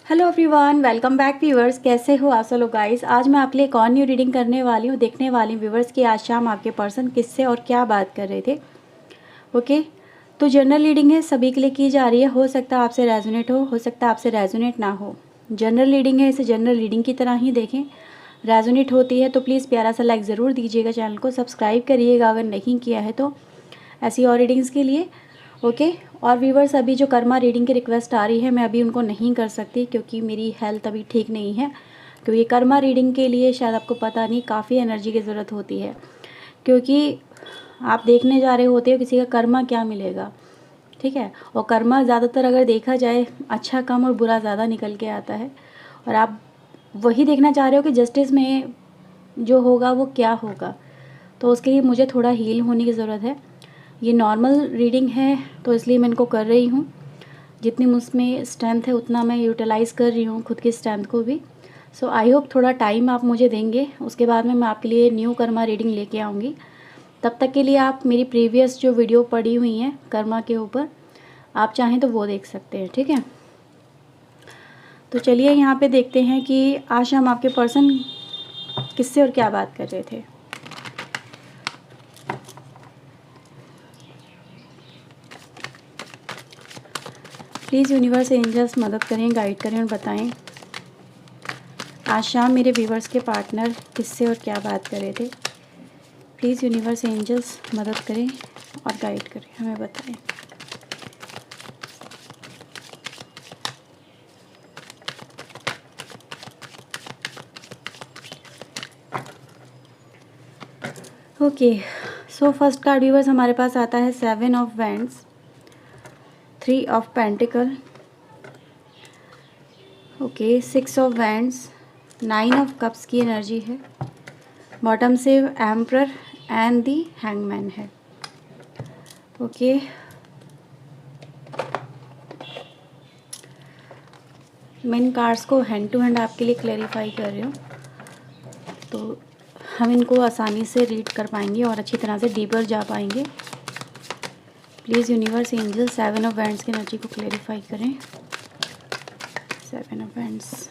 Hello everyone, welcome back viewers. कैसे हो आप सब लोग गाइस। आज मैं आपके लिए एक और न्यू रीडिंग करने वाली हूँ। देखने वाली हूँ व्यूवर्स कि आज शाम आपके पर्सन किससे और क्या बात कर रहे थे। ओके, तो जनरल रीडिंग है, सभी के लिए की जा रही है। हो सकता है आपसे रेजोनेट हो सकता है आपसे रेजोनेट ना हो। जनरल रीडिंग है, इसे जनरल रीडिंग की तरह ही देखें। रेजोनेट होती है तो प्लीज़ प्यारा सा लाइक ज़रूर दीजिएगा, चैनल को सब्सक्राइब करिएगा अगर नहीं किया है तो, ऐसी और रीडिंग्स के लिए। ओके, और व्यूवर्स अभी जो कर्मा रीडिंग की रिक्वेस्ट आ रही है मैं अभी उनको नहीं कर सकती क्योंकि मेरी हेल्थ अभी ठीक नहीं है। क्योंकि कर्मा रीडिंग के लिए शायद आपको पता नहीं काफ़ी एनर्जी की ज़रूरत होती है, क्योंकि आप देखने जा रहे होते हो किसी का कर्मा क्या मिलेगा। ठीक है, और कर्मा ज़्यादातर अगर देखा जाए अच्छा कम और बुरा ज़्यादा निकल के आता है, और आप वही देखना चाह रहे हो कि जस्टिस में जो होगा वो क्या होगा। तो उसके लिए मुझे थोड़ा हील होने की ज़रूरत है। ये नॉर्मल रीडिंग है तो इसलिए मैं इनको कर रही हूँ। जितनी मुझमें स्ट्रेंथ है उतना मैं यूटिलाइज़ कर रही हूँ खुद की स्ट्रेंथ को भी। सो आई होप थोड़ा टाइम आप मुझे देंगे, उसके बाद में मैं आपके लिए न्यू कर्मा रीडिंग लेके आऊँगी। तब तक के लिए आप मेरी प्रीवियस जो वीडियो पड़ी हुई हैं कर्मा के ऊपर, आप चाहें तो वो देख सकते हैं। ठीक है, तो चलिए यहाँ पे देखते हैं कि आज हम आपके पर्सन किससे और क्या बात कर रहे थे। प्लीज़ यूनिवर्स एंजल्स मदद करें, गाइड करें और बताएं आज शाम मेरे व्यूवर्स के पार्टनर किससे और क्या बात कर रहे थे। प्लीज़ यूनिवर्स एंजल्स मदद करें और गाइड करें, हमें बताएं। Okay, so first card viewers हमारे पास आता है 7 of wands, 3 of pentacle, okay, 6 of wands, 9 of cups की एनर्जी है। बॉटम से एम्परर एंड दी हैंगमैन है। ओके, मैं इन कार्ड्स को हैंड टू हैंड आपके लिए क्लैरिफाई कर रही हूँ तो हम इनको आसानी से रीड कर पाएंगे और अच्छी तरह से डीपर जा पाएंगे। Please universe angel 7 of wands की एनर्जी को क्लैरिफाई करें। 7 of wands,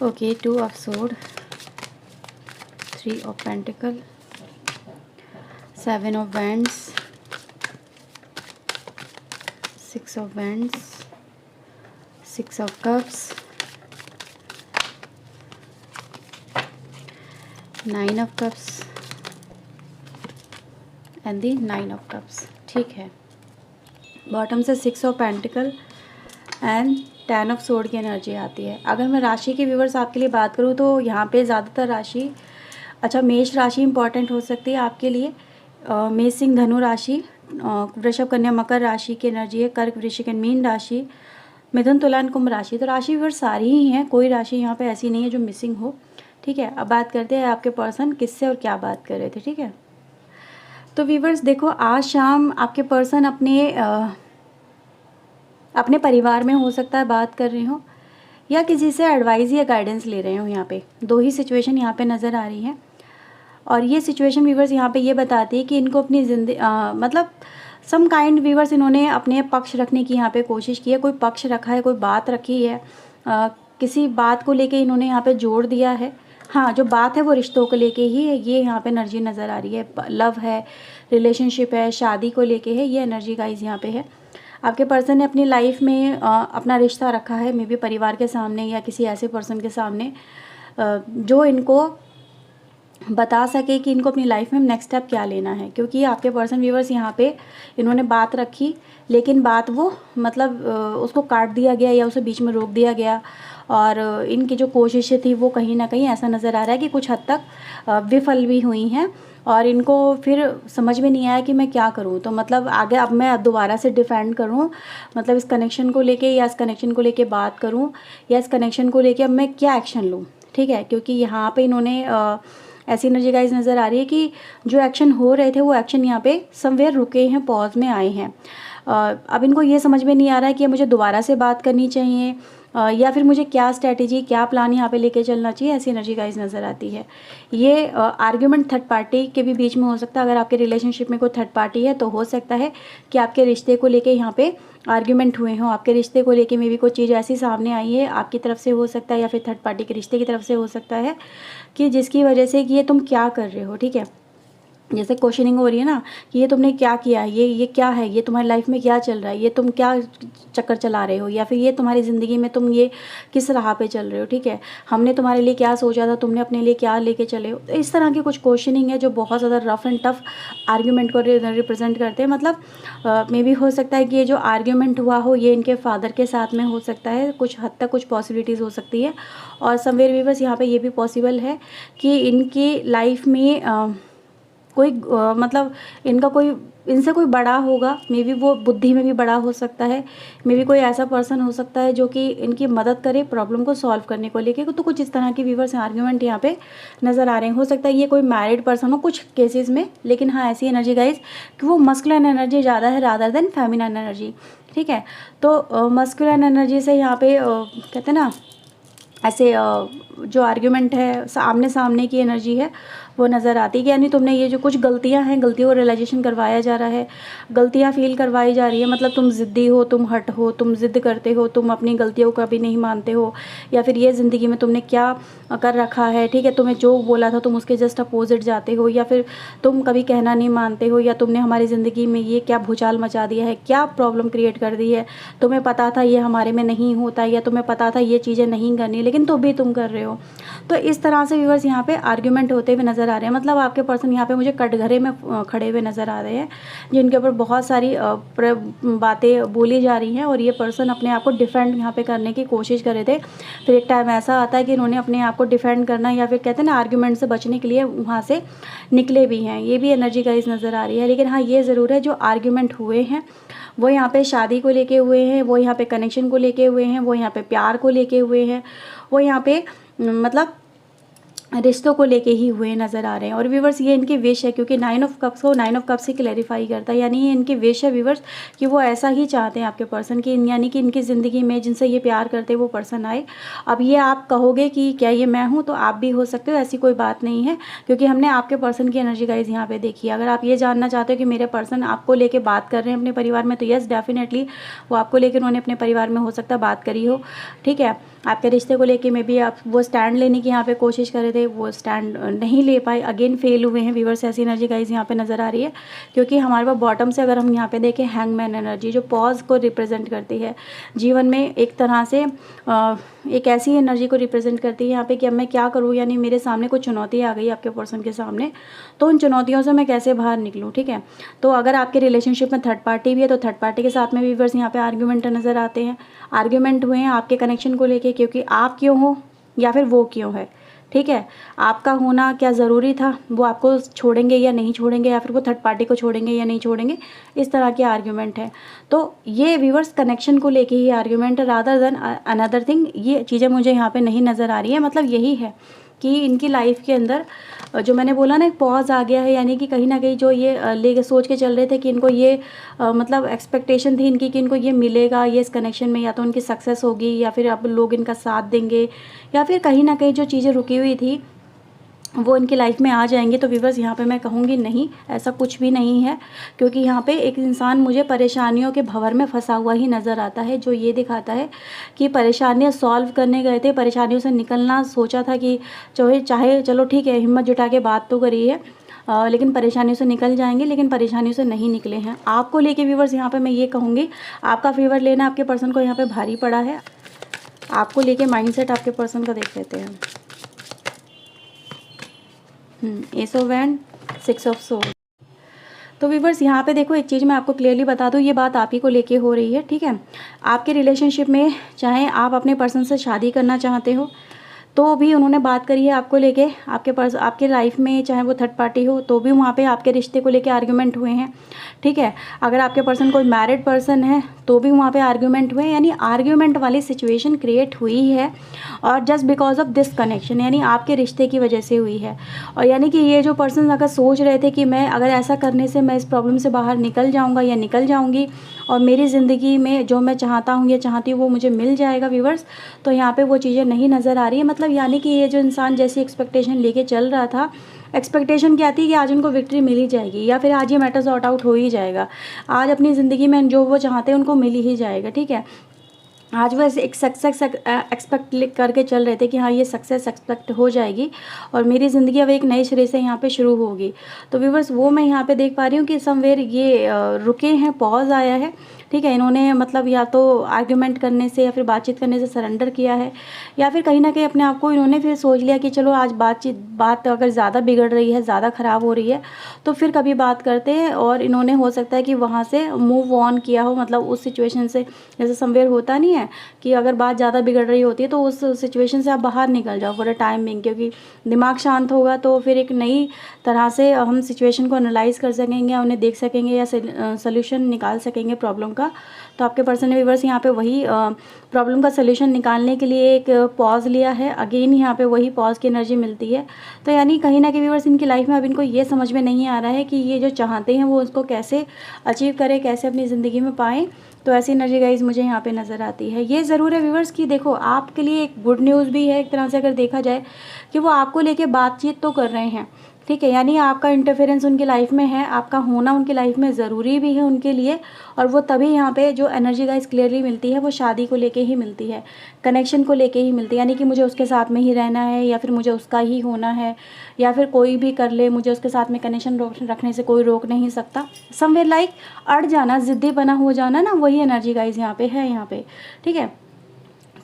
okay, 2 of sword, 3 of pentacle, 7 of wands, 6 of wands, 6 of cups, 9 of cups and the 9 of cups. ठीक है, बॉटम से 6 of pentacle and 10 of sword की energy आती है। अगर मैं राशि के व्यूवर्स आपके लिए बात करूँ तो यहाँ पे ज़्यादातर राशि, अच्छा, मेष राशि इंपॉर्टेंट हो सकती है आपके लिए। मेष सिंह धनु राशि, वृषभ कन्या मकर राशि की एनर्जी है। कर्क वृश्चिक मीन राशि, मिथुन तुला कुंभ राशि। तो राशि व्यूवर्स सारी ही हैं, कोई राशि यहाँ पे ऐसी नहीं है जो मिसिंग हो। ठीक है, अब बात करते हैं आपके पर्सन किससे और क्या बात कर रहे थे। ठीक है, तो व्यूवर्स देखो, आज शाम आपके पर्सन अपने परिवार में हो सकता है बात कर रहे हो या किसी से एडवाइस या गाइडेंस ले रहे हो। यहाँ पे दो ही सिचुएशन यहाँ पे नज़र आ रही है, और ये सिचुएशन व्यूवर्स यहाँ पे ये बताती है कि इनको अपनी जिंदगी मतलब सम काइंड व्यूवर्स इन्होंने अपने पक्ष रखने की यहाँ पे कोशिश की है। कोई पक्ष रखा है, कोई बात रखी है, किसी बात को लेके इन्होंने यहाँ पे जोड़ दिया है। हाँ, जो बात है वो रिश्तों को लेके ही है। ये यहाँ पे एनर्जी नज़र आ रही है, लव है, रिलेशनशिप है, शादी को लेके है, ये एनर्जी गाइस यहाँ पे है। आपके पर्सन ने अपनी लाइफ में अपना रिश्ता रखा है, मे बी परिवार के सामने या किसी ऐसे पर्सन के सामने जो इनको बता सके कि इनको अपनी लाइफ में नेक्स्ट स्टेप क्या लेना है। क्योंकि आपके पर्सन व्यूवर्स यहाँ पे इन्होंने बात रखी, लेकिन बात वो मतलब उसको काट दिया गया या उसे बीच में रोक दिया गया, और इनकी जो कोशिशें थी वो कहीं ना कहीं ऐसा नज़र आ रहा है कि कुछ हद तक विफल भी हुई हैं, और इनको फिर समझ में नहीं आया कि मैं क्या करूं। तो मतलब आगे अब मैं दोबारा से डिफेंड करूं, मतलब इस कनेक्शन को लेके, या इस कनेक्शन को लेके बात करूं, या इस कनेक्शन को लेके अब मैं क्या एक्शन लूं। ठीक है, क्योंकि यहाँ पे इन्होंने ऐसी एनर्जी गाइस नज़र आ रही है कि जो एक्शन हो रहे थे वो एक्शन यहाँ पे समवेयर रुके हैं, पॉज में आए हैं। अब इनको ये समझ में नहीं आ रहा है कि मुझे दोबारा से बात करनी चाहिए या फिर मुझे क्या स्ट्रैटेजी, क्या प्लान यहाँ पे लेके चलना चाहिए, ऐसी एनर्जी गाइस नज़र आती है। ये आर्ग्यूमेंट थर्ड पार्टी के भी बीच में हो सकता है। अगर आपके रिलेशनशिप में कोई थर्ड पार्टी है तो हो सकता है कि आपके रिश्ते को लेके यहाँ पे आर्ग्यूमेंट हुए हों, आपके रिश्ते को लेके मे भी कोई चीज़ ऐसी सामने आई है, आपकी तरफ से हो सकता है या फिर थर्ड पार्टी के रिश्ते की तरफ से हो सकता है, कि जिसकी वजह से कि ये तुम क्या कर रहे हो, ठीक है। जैसे क्वेश्चनिंग हो रही है ना कि ये तुमने क्या किया है, ये क्या है, ये तुम्हारी लाइफ में क्या चल रहा है, ये तुम क्या चक्कर चला रहे हो, या फिर ये तुम्हारी ज़िंदगी में तुम ये किस राह पे चल रहे हो, ठीक है। हमने तुम्हारे लिए क्या सोचा था, तुमने अपने लिए क्या लेके चले हो। तो इस तरह की कुछ क्वेश्चनिंग है जो बहुत ज़्यादा रफ एंड टफ आर्ग्यूमेंट को रिप्रेजेंट करते हैं। मतलब मे भी हो सकता है कि ये जो आर्ग्यूमेंट हुआ हो ये इनके फादर के साथ में हो सकता है, कुछ हद तक कुछ पॉसिबिलिटीज़ हो सकती है। और समवेयर वीवर्स यहाँ पे ये भी पॉसिबल है कि इनकी लाइफ में कोई मतलब इनका कोई इनसे कोई बड़ा होगा, मे बी वो बुद्धि में भी बड़ा हो सकता है, मे बी कोई ऐसा पर्सन हो सकता है जो कि इनकी मदद करे प्रॉब्लम को सॉल्व करने को लेके। तो कुछ इस तरह के व्यूवर्स आर्ग्यूमेंट यहाँ पे नज़र आ रहे हैं। हो सकता है ये कोई मैरिड पर्सन हो कुछ केसेस में, लेकिन हाँ ऐसी एनर्जी गाइज कि वो मस्कुलिन एनर्जी ज़्यादा है रादर देन फेमिनिन एनर्जी, ठीक है। तो मस्कुलिन एनर्जी से यहाँ पे कहते हैं ना ऐसे जो आर्ग्यूमेंट है आमने सामने की एनर्जी है वो नज़र आती है। यानी तुमने ये जो कुछ गलतियां हैं, गलतियों को रियलाइजेशन करवाया जा रहा है, गलतियां फील करवाई जा रही है। मतलब तुम ज़िद्दी हो, तुम हट हो, तुम ज़िद्द करते हो, तुम अपनी गलतियों को कभी नहीं मानते हो, या फिर ये ज़िंदगी में तुमने क्या कर रखा है, ठीक है। तुम्हें जो बोला था तुम उसके जस्ट अपोजिट जाते हो, या फिर तुम कभी कहना नहीं मानते हो, या तुमने हमारी ज़िंदगी में ये क्या भूचाल मचा दिया है, क्या प्रॉब्लम क्रिएट कर दी है, तुम्हें पता था ये हमारे में नहीं होता, या तुम्हें पता था ये चीज़ें नहीं करनी लेकिन तो भी तुम कर रहे हो। तो इस तरह से व्यूअर्स यहाँ पे आर्ग्यूमेंट होते हुए नज़र आ रहे हैं। मतलब आपके पर्सन यहाँ पे मुझे कटघरे में खड़े हुए नज़र आ रहे हैं, जिनके ऊपर बहुत सारी बातें बोली जा रही हैं, और ये पर्सन अपने आप को डिफेंड यहाँ पे करने की कोशिश कर रहे थे। फिर एक टाइम ऐसा आता है कि इन्होंने अपने आप को डिफेंड करना या फिर कहते हैं ना आर्ग्यूमेंट से बचने के लिए वहाँ से निकले भी हैं। ये भी एनर्जी गाइस नज़र आ रही है। लेकिन हाँ ये ज़रूर है जो आर्ग्यूमेंट हुए हैं वो यहाँ पे शादी को लेके हुए हैं, वो यहाँ पे कनेक्शन को लेके हुए हैं, वो यहाँ पे प्यार को लेके हुए हैं, वो यहाँ पे मतलब रिश्तों को लेके ही हुए नज़र आ रहे हैं। और व्यूवर्स ये इनकी विश है, क्योंकि 9 ऑफ कप्स को 9 ऑफ कप्स से क्लैरिफाई करता है, यानी ये इनकी विश है व्यूवर्स कि वो ऐसा ही चाहते हैं आपके पर्सन की, यानी कि इनकी ज़िंदगी में जिनसे ये प्यार करते हैं वो पर्सन आए। अब ये आप कहोगे कि क्या ये मैं हूँ, तो आप भी हो सकते हो, ऐसी कोई बात नहीं है, क्योंकि हमने आपके पर्सन की एनर्जी गाइज यहाँ पे देखी है। अगर आप ये जानना चाहते हो कि मेरे पर्सन आपको लेके बात कर रहे हैं अपने परिवार में, तो यस डेफिनेटली वो आपको लेकर उन्होंने अपने परिवार में हो सकता है बात करी हो, ठीक है। आपके रिश्ते को लेके में भी आप वो स्टैंड लेने की यहाँ पे कोशिश कर रहे थे, वो स्टैंड नहीं ले पाए, अगेन फेल हुए हैं। व्यूअर्स ऐसी एनर्जी गाइस यहाँ पे नज़र आ रही है, क्योंकि हमारे पास बॉटम से अगर हम यहाँ पे देखें हैंगमैन एनर्जी जो पॉज को रिप्रेजेंट करती है जीवन में, एक तरह से एक ऐसी एनर्जी को रिप्रेजेंट करती है यहाँ पे कि अब मैं क्या करूँ, यानी मेरे सामने कुछ चुनौती आ गई आपके पर्सन के सामने, तो उन चुनौतियों से मैं कैसे बाहर निकलूँ, ठीक है। तो अगर आपके रिलेशनशिप में थर्ड पार्टी भी है तो थर्ड पार्टी के साथ में व्यूअर्स यहाँ पे आर्ग्यूमेंट नज़र आते हैं, आर्ग्यूमेंट हुए हैं आपके कनेक्शन को लेके, क्योंकि आप क्यों हो या फिर वो क्यों है, ठीक है। आपका होना क्या ज़रूरी था, वो आपको छोड़ेंगे या नहीं छोड़ेंगे, या फिर वो थर्ड पार्टी को छोड़ेंगे या नहीं छोड़ेंगे, इस तरह के आर्ग्यूमेंट है। तो ये व्यूअर्स कनेक्शन को लेके ही आर्ग्यूमेंट है रादर देन अनदर थिंग। ये चीज़ें मुझे यहाँ पे नहीं नज़र आ रही है। मतलब यही है कि इनकी लाइफ के अंदर जो मैंने बोला ना एक पॉज आ गया है, यानी कि कहीं ना कहीं जो ये ले सोच के चल रहे थे कि इनको ये मतलब एक्सपेक्टेशन थी इनकी कि इनको ये मिलेगा, ये इस कनेक्शन में या तो उनकी सक्सेस होगी या फिर अब लोग इनका साथ देंगे, या फिर कहीं ना कहीं जो चीज़ें रुकी हुई थी वो इनकी लाइफ में आ जाएंगे। तो व्यूअर्स यहाँ पे मैं कहूँगी नहीं, ऐसा कुछ भी नहीं है, क्योंकि यहाँ पे एक इंसान मुझे परेशानियों के भंवर में फंसा हुआ ही नज़र आता है, जो ये दिखाता है कि परेशानियाँ सॉल्व करने गए थे, परेशानियों से निकलना सोचा था कि चाहे चलो ठीक है हिम्मत जुटा के बात तो करी है, लेकिन परेशानियों से निकल जाएंगे, लेकिन परेशानियों से नहीं निकले हैं। आपको लेके व्यूअर्स यहाँ पे मैं ये कहूँगी आपका फेवर लेना आपके पर्सन को यहाँ पे भारी पड़ा है। आपको लेके माइंडसेट आपके पर्सन का देख लेते हैं। S of wand, 6 of sword. तो व्यूअर्स यहाँ पे देखो एक चीज़ मैं आपको क्लियरली बता दूँ, ये बात आप ही को लेके हो रही है, ठीक है। आपके रिलेशनशिप में चाहे आप अपने पर्सन से शादी करना चाहते हो, तो भी उन्होंने बात करी है आपको लेके, आपके लाइफ में चाहे वो थर्ड पार्टी हो तो भी वहाँ पे आपके रिश्ते को लेके आर्ग्यूमेंट हुए हैं, ठीक है। अगर आपके पर्सन कोई मैरिड पर्सन है तो भी वहाँ पे आर्ग्यूमेंट हुए, यानी आर्ग्यूमेंट वाली सिचुएशन क्रिएट हुई है, और just because of this connection, यानी आपके रिश्ते की वजह से हुई है। और यानी कि ये जो पर्सन अगर सोच रहे थे कि मैं अगर ऐसा करने से मैं इस प्रॉब्लम से बाहर निकल जाऊँगा या निकल जाऊँगी और मेरी ज़िंदगी में जो मैं चाहता हूँ या चाहती हूँ वो मुझे मिल जाएगा व्यूअर्स, तो यहाँ पे वो चीज़ें नहीं नज़र आ रही है। मतलब यानी कि ये जो इंसान जैसी एक्सपेक्टेशन लेके चल रहा था, एक्सपेक्टेशन क्या थी कि आज उनको विक्ट्री मिल ही जाएगी या फिर आज ये मैटर सॉर्ट आउट हो ही जाएगा, आज अपनी ज़िंदगी में जो वो चाहते हैं उनको मिल ही जाएगा, ठीक है। आज वो एक सक्सेस एक्सपेक्ट करके चल रहे थे कि हाँ ये सक्सेस एक्सपेक्ट हो जाएगी और मेरी ज़िंदगी अब एक नए सिरे से यहाँ पे शुरू होगी। तो व्यूअर्स वो मैं यहाँ पे देख पा रही हूँ कि समवेयर ये रुके हैं, पॉज आया है, ठीक है। इन्होंने मतलब या तो आर्ग्यूमेंट करने से या फिर बातचीत करने से सरेंडर किया है, या फिर कहीं ना कहीं अपने आप को इन्होंने फिर सोच लिया कि चलो आज बात अगर ज़्यादा बिगड़ रही है, ज़्यादा ख़राब हो रही है तो फिर कभी बात करते हैं, और इन्होंने हो सकता है कि वहाँ से मूव ऑन किया हो, मतलब उस सिचुएशन से, जैसे समवेयर होता नहीं है कि अगर बात ज़्यादा बिगड़ रही होती है तो उस सिचुएशन से आप बाहर निकल जाओ फॉर अ टाइम बिंग, क्योंकि दिमाग शांत होगा तो फिर एक नई तरह से हम सिचुएशन को एनालाइज कर सकेंगे, उन्हें देख सकेंगे या सोल्यूशन निकाल सकेंगे प्रॉब्लम का। तो आपके पर्सन ने व्यूअर्स यहाँ पे वही प्रॉब्लम का सोल्यूशन निकालने के लिए एक पॉज लिया है, अगेन यहाँ पे वही पॉज की एनर्जी मिलती है। तो यानी कहीं ना कहीं व्यूअर्स इनकी लाइफ में अब इनको ये समझ में नहीं आ रहा है कि ये जो चाहते हैं वो उसको कैसे अचीव करें, कैसे अपनी ज़िंदगी में पाएँ। तो ऐसी एनर्जी गाइज मुझे यहाँ पे नज़र आती है। ये ज़रूर है व्यूअर्स कि देखो आपके लिए एक गुड न्यूज़ भी है एक तरह से, अगर देखा जाए कि वो आपको लेके बातचीत तो कर रहे हैं, ठीक है। यानी आपका इंटरफेरेंस उनकी लाइफ में है, आपका होना उनकी लाइफ में ज़रूरी भी है उनके लिए, और वो तभी यहाँ पे जो एनर्जी गाइज क्लियरली मिलती है वो शादी को लेके ही मिलती है, कनेक्शन को लेके ही मिलती है। यानी कि मुझे उसके साथ में ही रहना है या फिर मुझे उसका ही होना है, या फिर कोई भी कर ले, मुझे उसके साथ में कनेक्शन रखने से कोई रोक नहीं सकता। समवेयर लाइक अड़ जाना, ज़िद्दी बना हो जाना ना, वही एनर्जी गाइज यहाँ पे है, यहाँ पे, ठीक है।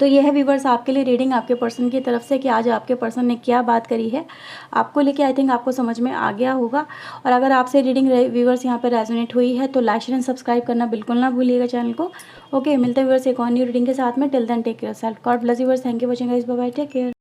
तो ये है व्यूवर्स आपके लिए रीडिंग आपके पर्सन की तरफ से कि आज आपके पर्सन ने क्या बात करी है आपको लेके। आई थिंक आपको समझ में आ गया होगा, और अगर आपसे रीडिंग व्यूवर्स यहाँ पे रेजोनेट हुई है तो लाइक एंड सब्सक्राइब करना बिल्कुल ना भूलिएगा चैनल को। ओके, मिलते हैं व्यूवर्स एक और न्यू रीडिंग के साथ में। Till then take care self, God bless viewers, thank you watching guys, bye bye, take care.